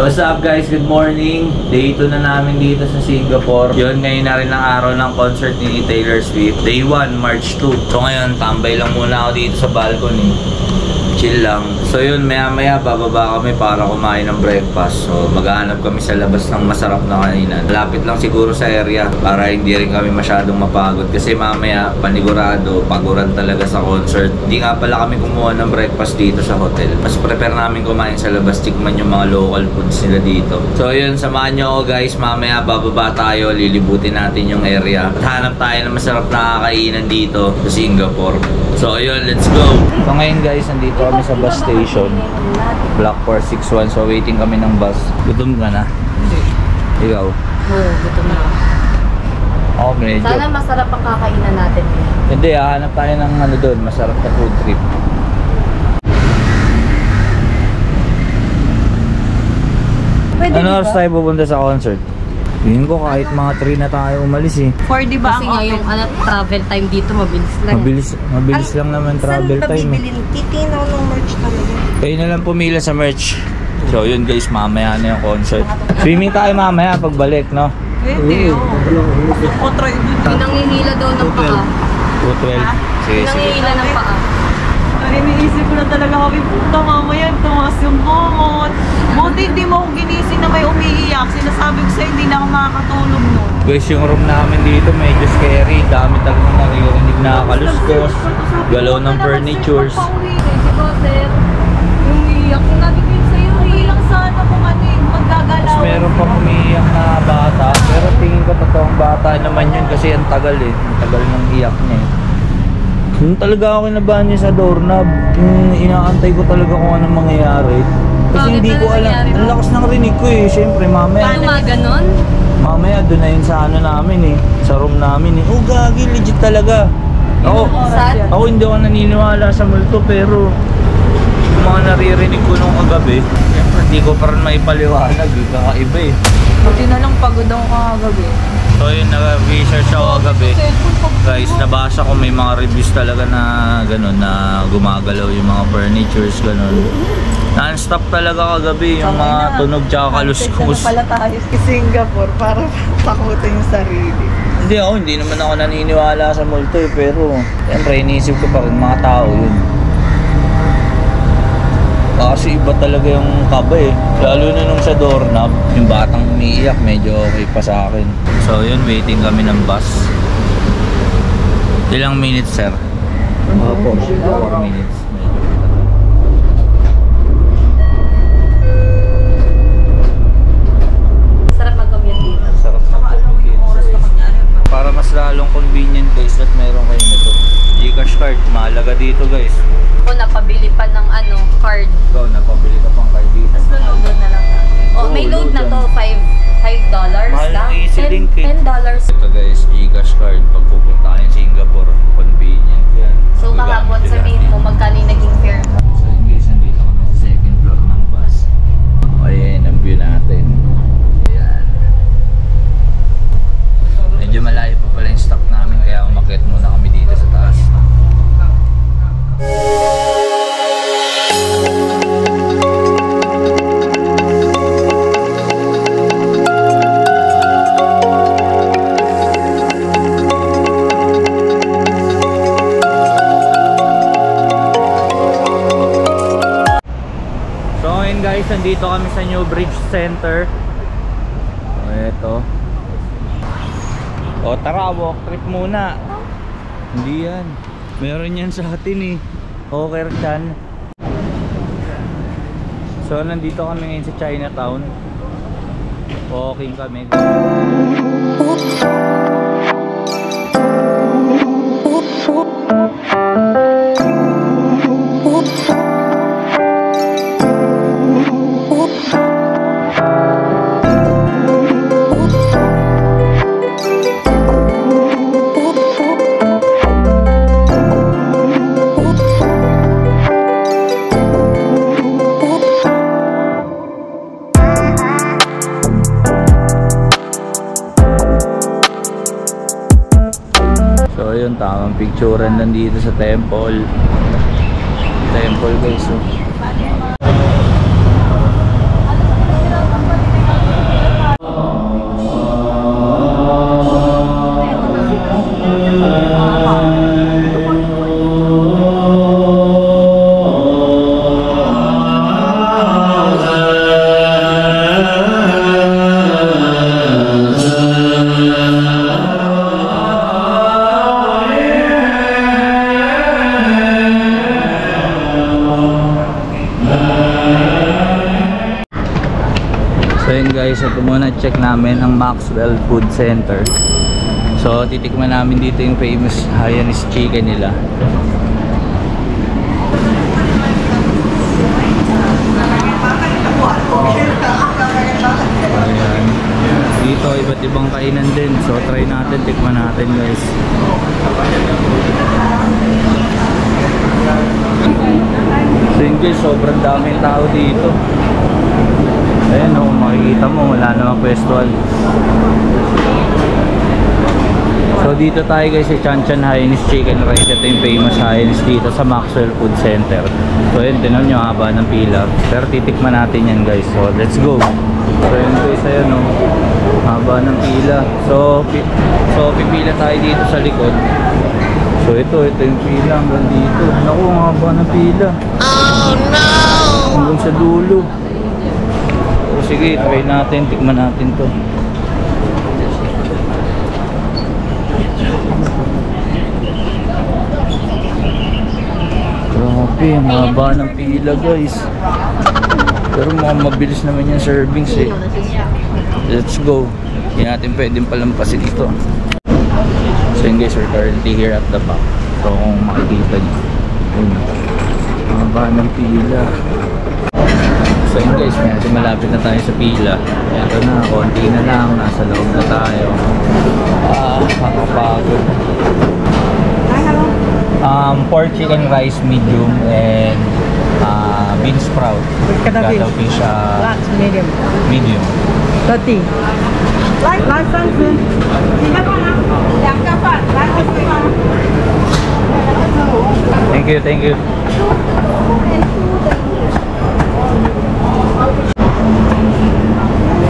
So what's up guys, good morning. Day 2 na namin dito sa Singapore. Yun, ngayon na rin ang araw ng concert ni Taylor Swift. Day 1, March 2. So ngayon, tambay lang muna ako dito sa balcony. Chill lang. So yun, maya bababa kami para kumain ng breakfast. So maghahanap kami sa labas ng masarap na kainan. Lapit lang siguro sa area para hindi rin kami masyadong mapagod. Kasi mamaya, panigurado, paguran talaga sa concert. Hindi nga pala kami kumuha ng breakfast dito sa hotel. Mas prepare namin kumain sa labas, tikman yung mga local foods nila dito. So yun, samahan nyo ako guys. Mamaya bababa tayo, lilibutin natin yung area. At hanap tayo ng masarap na kainan dito sa Singapore. So ayun, let's go! So ngayon guys, nandito kami sa bus station. Block 461. So waiting kami ng bus. Gutom ka na? Hindi. Ikaw? Oo, gutom na. Ako medyo. Sana masarap ang kakainan natin. Hindi, hanap tayo ng ano doon, masarap na food trip. Pwede Ano oras tayo pupunta sa concert? Tingin ko kahit mga 3 na tayo umalis eh. For di ba Kasi nga yung travel time dito mabilis lang. Mabilis lang naman travel time eh. Titinaw ng merch talaga. Kayo na lang pumila sa merch. So yun guys, mamaya na yung concert. Swimming tayo mamaya pagbalik, no? Pwede, oo. O, try dito. Pinangihila daw ng paa. 212. Sige, sige. Pinangihila ng paa. Iniisip ko na talaga kami, puta mamaya, tumas yung kumot. Buti hindi mo ako ginising na may umiiyak. Sinasabi ko sa'yo, hindi na ako makakatulog no. Guys, yung room namin dito medyo scary. Dami talagang naririnig na kaluskos. Galaw ng furnitures. Diba sir? Yung iiyak yung nabigay sa'yo Okay lang sana kung ano yung maggagalaw. Tapos meron pang umiiyak na bata. Pero tingin ko totoong bata naman yun kasi ang tagal eh. Ang tagal ng iyak niya eh. Yung talaga ako kinabahan niya sa doorknob. Yung inaantay ko talaga kung anong mangyayari. Kasi Bakit hindi ko ano alam. nangyari? Ang lakas ng rinig ko eh. Siyempre mamaya. Paano nga ganon? Mamaya doon na yun sa ano namin eh. Sa room namin eh. Oh gagi, legit talaga. Ako hindi ako naniniwala sa multo pero yung mga naririnig ko nung kagabi, siyempre hindi ko pa rin maipaliwanag eh. Kakaiba eh. Buti na lang pagod ako kakagabi. So yun, nag-research ako kagabi. Guys, nabasa ko may mga reviews talaga na gano'n, na gumagalaw yung mga furnitures, gano'n. Non-stop talaga kagabi yung mga tunog tsaka kaluskos. Pala tayo sa Singapore para takutin yung sarili. Hindi naman ako naniniwala sa multo eh, pero siyempre iniisip ko pa rin mga tao yun. Kasi iba talaga yung kaba eh. Lalo na nung sa doorknob, yung batang umiiyak, medyo okay pa sa akin. So yun, waiting kami ng bus. Ilang minutes, sir? 4 minutes. Sarap mag-commute dito. Sarap na para mas lalong convenient guys at meron kayo nito. Gcash card, mahalaga dito guys. Ako napabili pa ng card. Ikaw, napabili ka pang card dito. Tapos load na lang. Oh, may load na to, $5 Mahal lang. ng EasyLink eh. $10. Ito guys, Gcash card. Pag pupunta kayo sa Singapore, convenient yan. So kahapon sabihin mo magkano yung naging fare mo. So yun guys, nandito kami sa second floor ng bus. Ayan, ang view natin. Ayan. Medyo malayo pa pala yung stop namin, kaya umakyat muna kami dito sa taas. Guys, nandito kami sa New Bridge Center. O, eto. O, tara, walk trip muna. Hindi yan. Meron yan sa atin eh. Hawker Chan. So, nandito kami ngayon sa Chinatown. Walking kami. So yun, tamang picturean lang dito sa temple. Temple guys. So guys, ito muna check namin ang Maxwell Food Center. So titikman namin dito yung famous Hainanese chicken nila. Ayan. Dito iba't ibang kainan din. So try natin, tikman natin guys. So yun guys, sobrang daming tao dito. Ayan o, makikita mo, wala namang pwestuhan. So dito tayo guys sa Chanchan Hainanese Chicken Rice. Ito yung famous Hainanese dito sa Maxwell Food Center. So yun, tinan nyo, haba ng pila. Pero titikman natin yan guys. So let's go. So yun guys, ayan o, haba ng pila. So pipila tayo dito sa likod. So ito yung pila hanggang dito. Naku, ang haba ng pila. Oh no! Hanggang sa dulo. So sige, try natin, tikman natin to. Grabe, ang haba ng pila guys. Pero mukhang mabilis naman yung servings eh. Let's go. Hindi natin pwedeng palampasin ito. So yun guys, we're currently here at the back. So kung makikita nyo, haba ng pila. So yun guys, medyo malapit na tayo sa pila. Ito na, konti na lang, nasa loob na tayo. Nakapagod. Pork chicken rice medium and bean sprout. Cuttlefish medium. medium. 30. 来三只，几个饭啊？2个饭，来2个饭。 Thank you, thank you.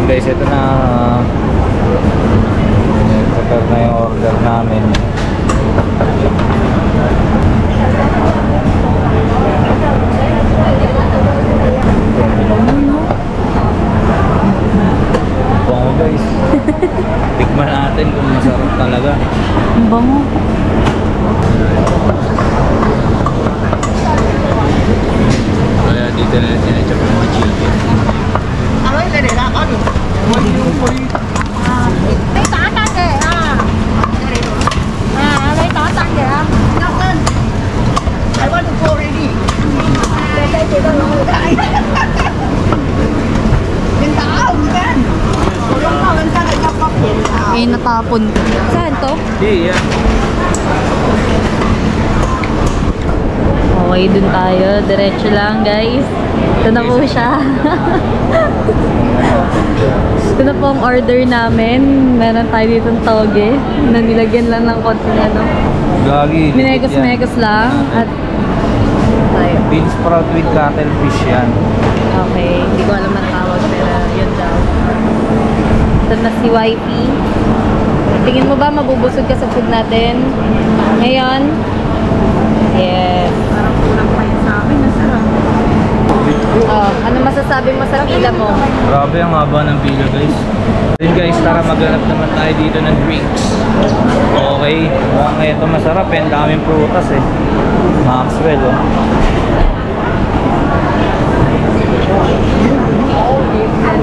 Guys, ito na. Prepare na yung order namin. Bango guys. Tikman natin kung masarap talaga. Bango. Kaya dito na sinachap yung mga chicken. Eh, natapon. Saan to? Yeah. Okay, dun tayo. Diretso lang, guys. Ito na po siya. Ito na po ang order namin. Meron tayo ditong toge na nilagyan lang ng konting ano. Gagi. Minegos-megos lang. At tayo. Bean sprout with cuttlefish yan. Okay, hindi ko alam ang tawag pero yun daw. Ito na si Wifey. Tingin mo ba mabubusog ka sa food natin? Ngayon? Yes. Parang kulang pa yun sa akin, nasarap. Oh, ano masasabi mo sa pila mo? Grabe ang haba ng pila guys. Then guys, tara maghanap naman tayo dito ng drinks. Okay, mukhang ito masarap eh. Ang daming prutas eh. Maxwell oh.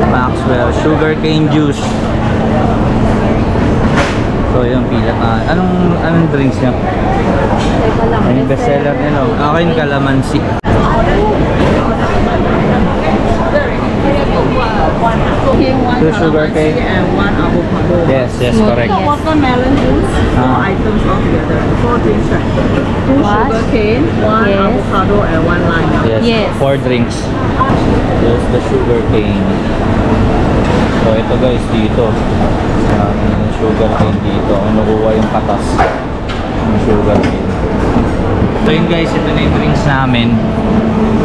Maxwell sugarcane juice. So yung pila na. Anong drinks niya? Teka lang. Ano yung bestseller nila? Akin calamansi. Two sugarcane and 1 avocado. Yes, correct. So watermelon juice, 4 items altogether, 4 drinks. 2 What? sugar cane, 1 Yes. avocado, and 1 lime. Yes. 4 drinks. There's the sugar cane. So ito guys dito. Sugar cane dito. Ang nakuha yung katas ng sugar cane. So yun guys, ito na yung drinks namin.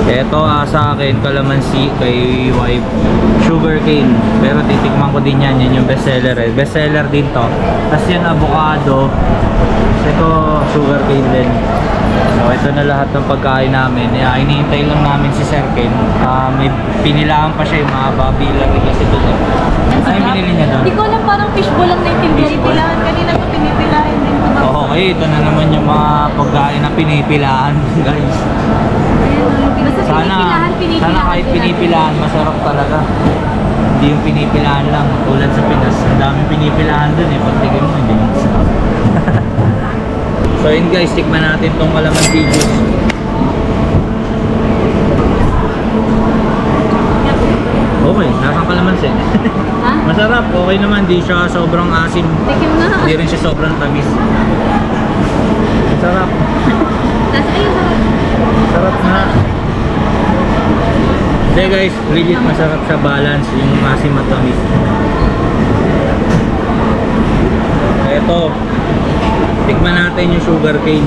Ito sa akin, calamansi, kay wife, sugar cane. Pero titikman ko din yan, yun yung bestseller eh. Bestseller din to. Tapos yan, avocado. Ito, sugar cane din. So ito na lahat ng pagkain namin. Hinihintay lang namin si Sir Ken. May pinilaan pa siya yung mga babila rin kasi doon eh. Ano yung binili niya doon? Hindi ko alam, parang fishbowl lang naintindihan. Pinipilahan, kanina ko pinipilahan din ko. Okay, ito na naman yung mga pagkain na pinipilaan guys. Basta Sana kahit pinipilaan, masarap talaga. Hindi yung pinipilaan lang. Tulad sa Pinas, ang daming pinipilaan dun eh. Pagtigin mo, hindi mo masarap. So yun guys, tikman natin tong calamansi juice. Okay, nasang calamansi. Ha? Masarap, okay naman. Di siya sobrang asim. Tikim na. Hindi rin siya sobrang tamis. Masarap. Nasa kayo sarap. Sarap na. Hindi guys, legit masarap siya, balance yung asim at tamis. Eto, tikman natin yung sugar cane.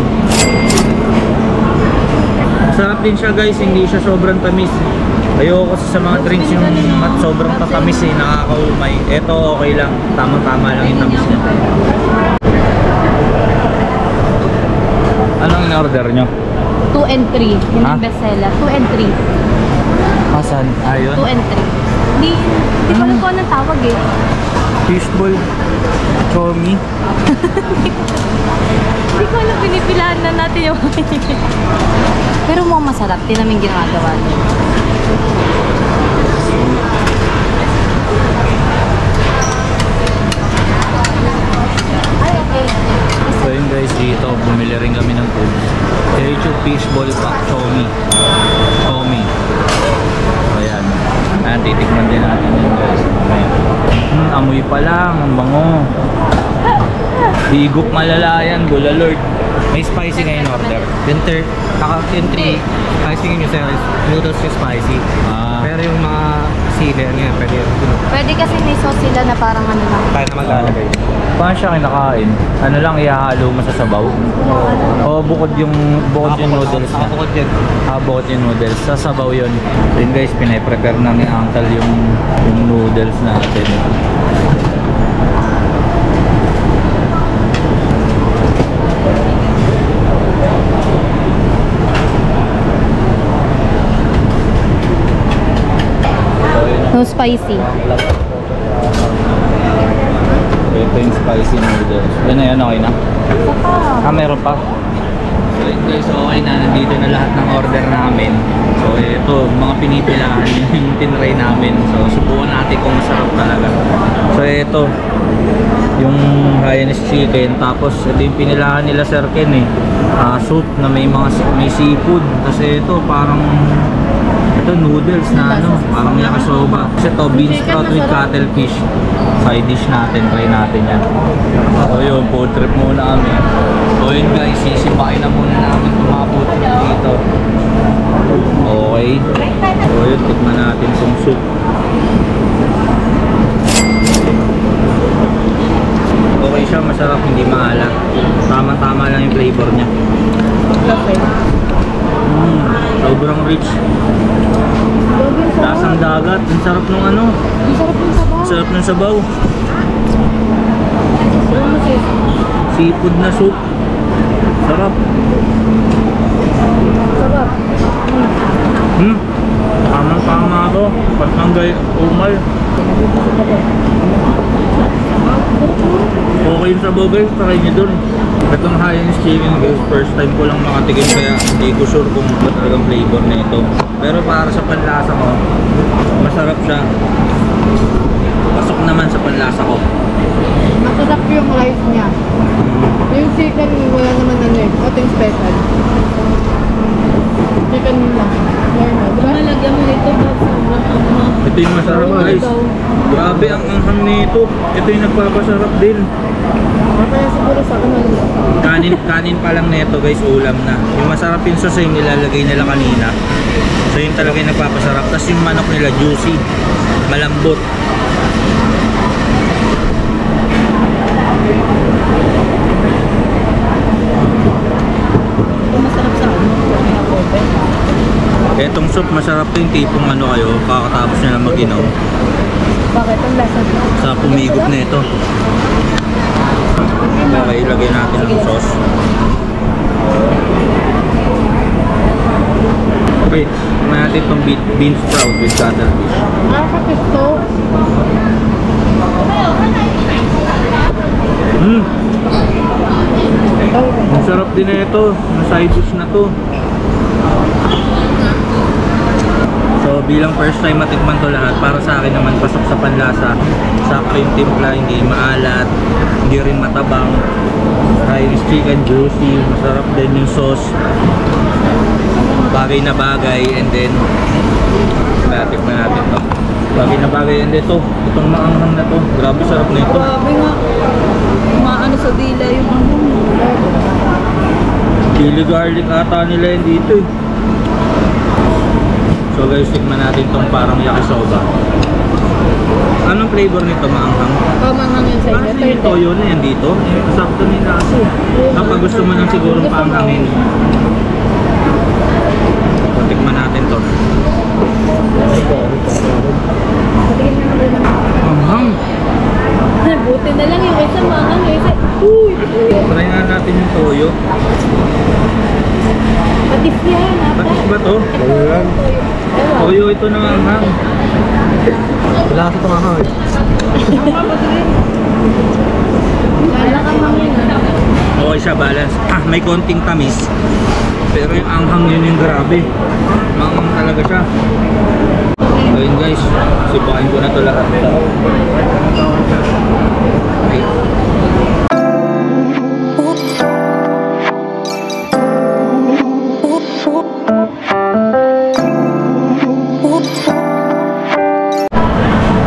Masarap din siya guys, hindi siya sobrang tamis. Ayoko kasi sa mga drinks yung sobrang tatamis eh, nakakaumay. Eto okay lang, tama-tama lang yung tamis niya. Anong in-order nyo? 2 and 3. Yun Ha? yung bestseller. 2 and 3. 2 Asan? Ayun. and 3. Hindi ko alam kung anong tawag eh. Fishball. Chomi. Hindi ko alam, pinipilahan na natin yung pero mukhang masarap. Din namin ginagawa niya. Ay, okay. So yun guys, dito bumili rin kami ng food. Ketchup fishball pak chomi. Chomi. So yan. Ayan, titikman din natin yun guys. Ayan. Amoy pa lang, ang bango. Higup malala yan, Bulalord. May spicy ngayon order. Yung 3, spicy nyo sir, noodles yung spicy. Pero yung mga sili, ano yan, pwede yun. Pwede kasi may sauce sila na parang ano lang. Kaya na maglalagay. Paano siya kinakain? Ano lang ihahalo mo sa sabaw? O bukod yung noodles na? Bukod yun. Bukod yung noodles. Sa sabaw yun. So yun guys, pinaprepare na ni Uncle yung noodles natin. No spicy. Ito yung spicy noodles. Yan na yan, okay na? Meron pa. So yun guys, okay na. Nandito na lahat ng order namin. So ito, mga pinipilahan yung tinry namin. So subukan natin kung masarap talaga. So ito, yung Hainanese chicken. Tapos ito yung pinilahan nila Sir Ken eh. Soup na may seafood. Kasi ito parang ito noodles na ano, parang yakisoba. Kasi ito bean sprout with cuttlefish. Side dish natin, try natin yan. So yun, food trip muna kami. So yun guys, sisipain na muna namin itong mga food trip dito. Okay. So yun, tikman natin itong soup. Okay siya, masarap, hindi maalat. Tama-tama lang yung flavor niya. Sobrang rich. Lasang dagat. Ang sarap ng ano. Ang sarap ng sabaw. Seafood na soup. Sarap. Sarap. Tamang-tama ako. Patanggay umal. Okay yung sabaw guys. Try nyo dun. Itong Hainanese chicken guys, first time ko lang makatikim kaya hindi ko sure kung ba talagang flavor na ito. Pero para sa panlasa ko, masarap siya. Pasok naman sa panlasa ko. Masarap yung rice niya. Yung chicken, wala naman ano eh. Ito yung special. Chicken lang. Normal. Diba? Malagyan mo nito Ito yung masarap guys. Grabe ang anghang nito. Ito yung nagpapasarap din. Kaya siguro sa akin ano. Kanin pa lang nito guys, ulam na. Yung masarap yung sauce yung nilalagay nila kanina. So yun talaga yung nagpapasarap. Tapos yung manok nila juicy, malambot. Masarap sa ano. Etong soup, masarap to yung tipong ano kayo, kakatapos nyo lang mag-inom. Bakit? Ang lasa niya. Sa pumigop na ito. Okay, ilagay natin ang sauce. Okay, kumain natin itong bean sprout with cuttlefish. Kapit to. Ang sarap din na ito. Ang side dish na to. So So bilang first time matikman to lahat, para sa akin naman pasok sa panlasa. Sakto yung timpla, hindi maalat, hindi rin matabang. Chinese chicken, juicy, masarap din yung sauce. Bagay na bagay, and then tikman natin to. Bagay na bagay, and then itong maanghang na to. Grabe sarap na ito. Grabe nga. Maano sa dila yung ano. Chili garlic ata nila yun dito eh. So guys, tikman natin tong parang yakisoba. Anong flavor nito, maanghang? Manghang yun sa Parang inyo. yung toyo na yan dito. Sakto nila kasi. Kapag gusto mo lang sigurong paanghangin. So, tikman natin to. Anghang. Buti na lang yung isa manghang, yung isa. Uy! Try nga natin yung toyo. Patis yan, ata. Patis ba to? Toyo ito na anghang. Wala kasi itong ahang. Wala kang mangin. Okay siya, balance. May konting tamis. Pero yung anghang yun yung grabe. Manghang talaga siya. So yun guys, sipain ko na to lahat. Okay.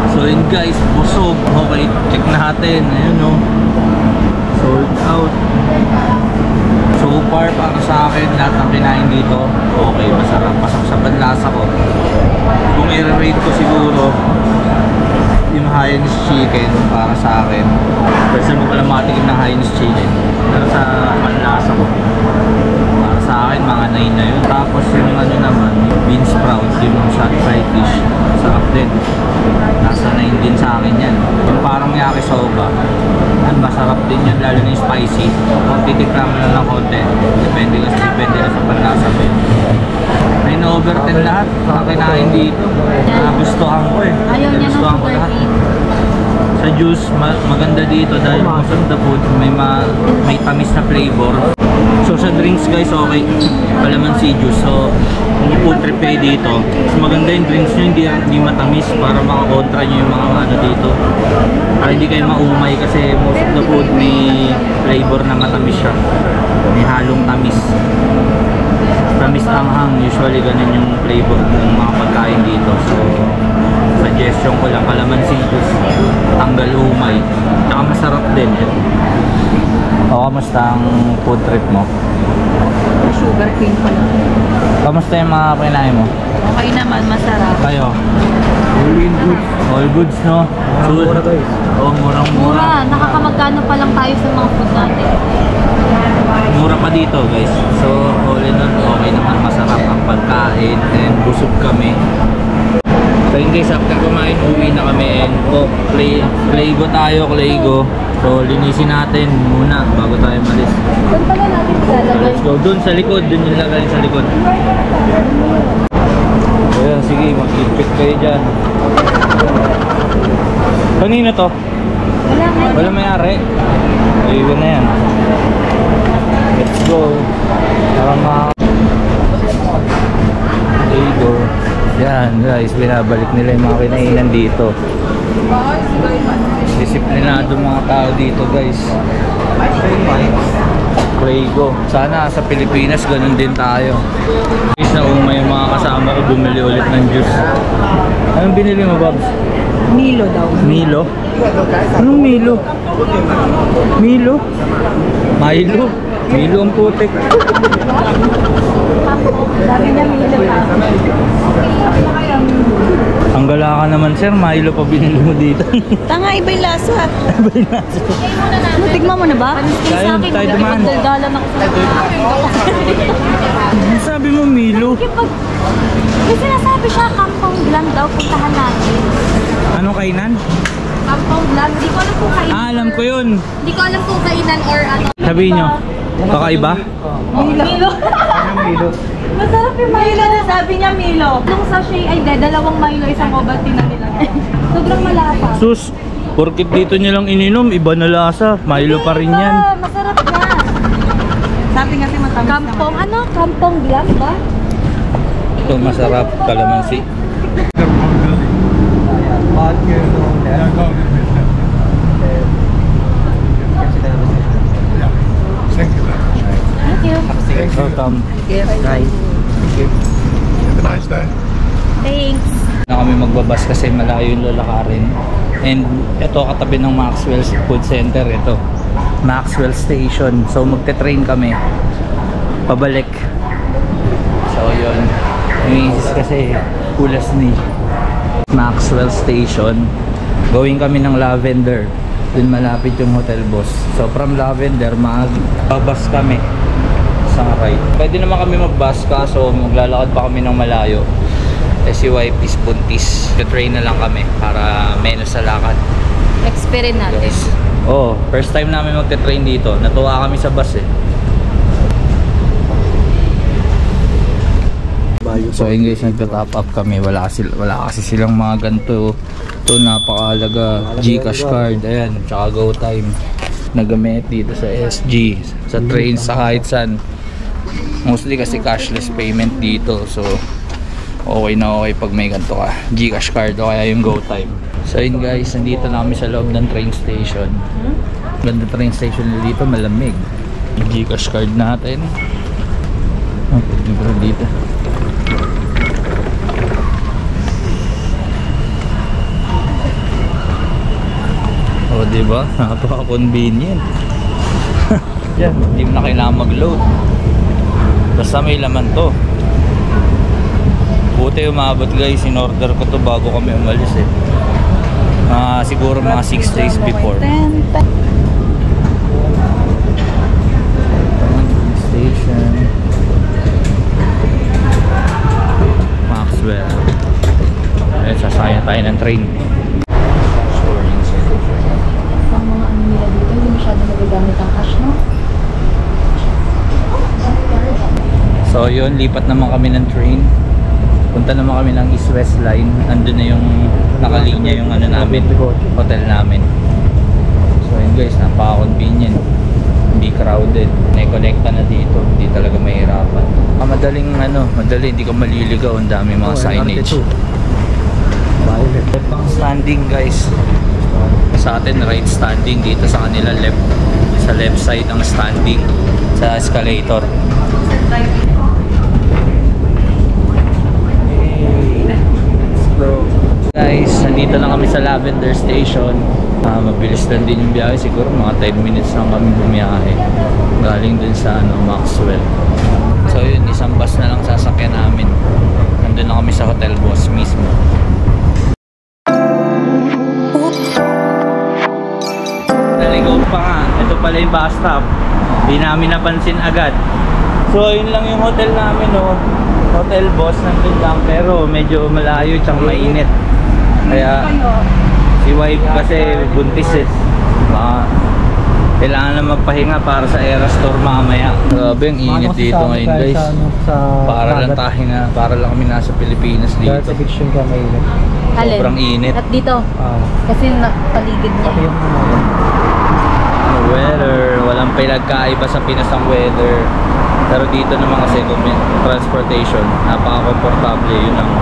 So yun guys, busog. Okay, check natin. Ayun o. Sold out. So far, para sa akin, lahat ng kinain dito, okay, masarap. Pasok sa panlasa ko. Kung i-rate ko siguro, yung Hain's chicken para sa akin. Kasi mo pala matikim ng Hain's chicken. Pero sa panlasa ko, para sa akin, mga 9 na yun. Tapos yung ano naman, yung bean sprouts, yung fried fish, sarap din. Nasa 9 din sa akin yan. Yung parang yakisoba, masarap din yan, lalo na yung spicy. Kung titikla mo lang ng konti, depende na sa panlasa mo yun. 9 over 10 lahat, mga kinain dito. Nagustuhan ko eh. Ayaw niya ng Nagustuhan ko lahat. Sa juice, maganda dito dahil most of the food may tamis na flavor. So sa drinks guys, okay, calamansi juice. So kung food trip kayo dito, mas maganda yung drinks nyo, hindi matamis para makakontra nyo yung mga ano dito. Para hindi kayo maumay kasi most of the food may flavor na matamis siya. May halong tamis. Tamis anghang, usually ganun yung flavor ng mga pagkain dito. So suggestion ko lang, calamansi juice, tanggal umay, tsaka masarap din. O, kamusta ang food trip mo? Sugar cane pala. Kamusta yung mga kinain mo? Okay naman, masarap. Kayo? All goods, no? Mura guys. Oo, murang-mura. Mura, nakakamagkano pa lang tayo sa mga food natin. Mura pa dito, guys. So, all in all, okay naman. Masarap ang pagkain and busog kami. So, in case after kumain, uwi na kami and Claygo tayo, Claygo. So, linisin natin muna bago tayo malis. Saan pala natin ilalagay? Let's go. Doon sa likod, doon yung lagay sa likod. Ayan, sige, mag-ipit kayo dyan. Kanino to? Wala nga. Wala mayari. Iwan na yan. Let's go. Para Claygo. Yan guys, binabalik nila yung mga kinainan dito. Disiplinado mga tao dito guys. Claygo. Sana sa Pilipinas ganun din tayo. Guys, naumay yung mga kasama ko bumili ulit ng juice. Anong binili mo, Babs? Milo daw. Milo? Anong Milo? Milo? Milo? Milo ang putik. Sabi niya Milo pa. Ang gala ka naman sir, Milo pa binili mo dito. Tanga, iba yung lasa. Tignan mo na ba? Tayo dumaan. Dala na Sabi mo Milo? Kasi nasabi siya, Kampong Glam daw, puntahan natin. Anong kainan? Kampong Glam, hindi ko alam kung kainan. Alam ko yun. Hindi ko alam kung kainan or ano. Sabihin nyo, kakaiba? Milo. Milo. Masarap yung Milo. Sabi niya Milo. Nung sachet ay dalawang Milo, isang Ovaltine na nila. Sobrang malasa. Sus, porkit dito nyo lang ininom, iba na lasa. Milo pa rin yan. Masarap na. Sabi kasi matamis Kampong, ano? Kampong Glam ba? Ito masarap, kalamansi. Vodka, Thank you very much. Thank you. Welcome. Right. Have a nice day. Thanks. Na kami magbabas kasi malayo yung lalakarin. And ito katabi ng Maxwell Food Center, ito Maxwell Station. So magte-train kami pabalik. So yun, imisis kasi kulas ni Maxwell Station. Going kami ng Lavender, dun malapit yung Hotel Boss. So from Lavender magbabas kami sa right. Pwede naman kami magbus, kaso maglalakad pa kami ng malayo. Si YP's buntis. Train na lang kami para menos sa lakad. Experience natin. Guys, first time namin magte-train dito. Natuwa kami sa bus eh. So yun guys, nagta-top up kami. Wala kasi silang mga ganito. Ito napakahalaga. GCash card, ayan, tsaka GoTime. Nagamit dito sa SG, sa train, sa kahit saan. Mostly kasi cashless payment dito. So okay na okay pag may ganito ka, GCash card o kaya yung GoTime. So yun guys, nandito na kami sa loob ng train station. Ganda train station na dito, malamig. Yung GCash card natin. Pwede dito. Diba? Napaka-convenient. Yan, hindi mo na kailangan mag-load. Basta may laman to. Buti umabot guys, in-order ko to bago kami umalis eh. Siguro mga 6 days before. Station Maxwell. Ayun, sasaya tayo ng train. Ang mga ano nila dito, hindi masyado nagagamit ang cash, no? So yun, lipat naman kami ng train. Punta naman kami ng East West Line. Andun na yung nakalinya yung ano namin, hotel namin. So yun guys, napaka-convenient. Hindi crowded. Nakonekta na dito. Hindi talaga mahirapan. Madali, hindi ka maliligaw. Ang dami mga signage. Left ang standing guys. Sa atin right standing, dito sa kanila left. Sa left side ang standing sa escalator. Guys, nandito lang kami sa Lavender Station. Mabilis lang din yung biyahe. Siguro mga 10 minutes lang kami bumiyahe. Galing dun sa Maxwell. So yun, isang bus na lang sasakyan namin. Nandun na kami sa Hotel Boss mismo. Naligaw pa nga. Ito pala yung bus stop. Hindi namin napansin agad. So yun lang yung hotel namin, no. Hotel Boss nandun lang, pero medyo malayo tsaka mainit. Kaya si wife kasi buntis eh. Kailangan na magpahinga para sa Aerostar mamaya. Grabe, ang init dito ngayon guys. Para lang kami nasa Pilipinas dito. Sobrang init. At dito? Kasi paligid niya. Weather, walang pinagkaiba sa Pinas ang weather. Pero dito naman kasi transportation, napaka-komportable. Yun ang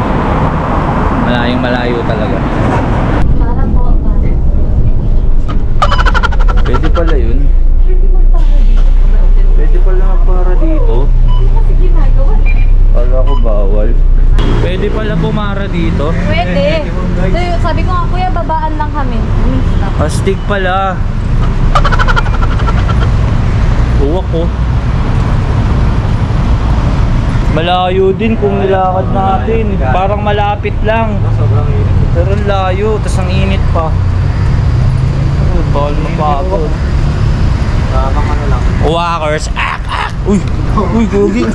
malayong malayo talaga. Para po. Pwede pala yun. Pwede pala para dito. Kala ko bawal. Pwede pala pumara dito. Pwede. So, sabi ko nga, kuya, babaan lang kami. Astig pala. Uwak ko. Malayo din kung nilakad natin. Parang malapit lang. Pero layo, tas ang init pa. Bawal mapagod. Walkers. Uy! Uy, gogi.